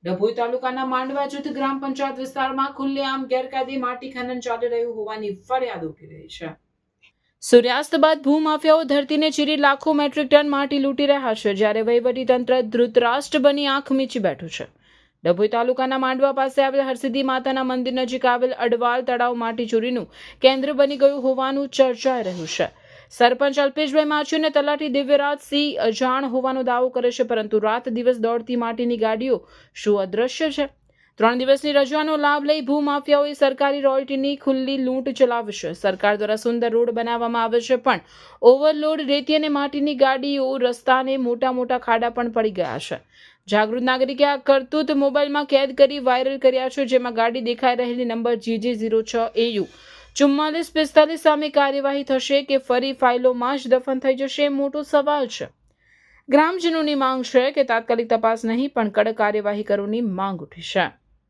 ડભોઈ તાલુકાના માંડવા જૂથ ગ્રામ પંચાયત વિસ્તારમાં ખુલ્લેઆમ ગેરકાયદે માટી ખનન ચાલી રહ્યું હોવાની ફરિયાદ ઉઠી રહી છે. સૂર્યાસ્ત બાદ ભૂમાફિયાઓ ધરતીને ચીરી લાખો મેટ્રિક ટન માટી લૂંટી રહ્યા છે, જ્યારે વહીવટીતંત્ર ધૃતરાષ્ટ્ર બની આંખ મીચી બેઠું છે. ડભોઈ તાલુકાના માંડવા પાસે આવેલ હરસિદ્ધિ માતાના મંદિર નજીક આવેલ અડવાલ તળાવ માટી ચોરીનું કેન્દ્ર બની ગયું હોવાનું ચર્ચાઈ રહ્યું છે. સરપંચ અલ્પેશભાઈ માછી અને તલાટી દિવ્યરાજસિંહ અજાણ હોવાનો દાવો કરે છે, પરંતુ રાત દિવસ દોડતી માટીની ગાડીઓ શું અદ્રશ્ય છે? 3 દિવસની રજાનો લાભ લઈ ભૂમાફિયાઓએ સરકારી રોયલ્ટીની ખુલ્લી લૂંટ ચલાવી છે. સરકાર દ્વારા સુંદર રોડ બનાવવામાં આવે છે, પણ ઓવરલોડ રેતી અને માટીની ગાડીઓ રસ્તાને મોટા ખાડા પણ પડી ગયા છે. જાગૃત નાગરિકે આ કરતૂત મોબાઈલમાં કેદ કરી વાયરલ કર્યા છે, જેમાં ગાડી દેખાઈ રહેલી નંબર GJ06AU 4445 સામે કાર્યવાહી થશે કે ફરી ફાઇલોમાં જ દફન થઈ જશે, મોટો સવાલ છે. ગ્રામજનોની માંગ છે કે તાત્કાલિક તપાસ નહીં પણ કડક કાર્યવાહી કરવાની માંગ ઉઠી છે.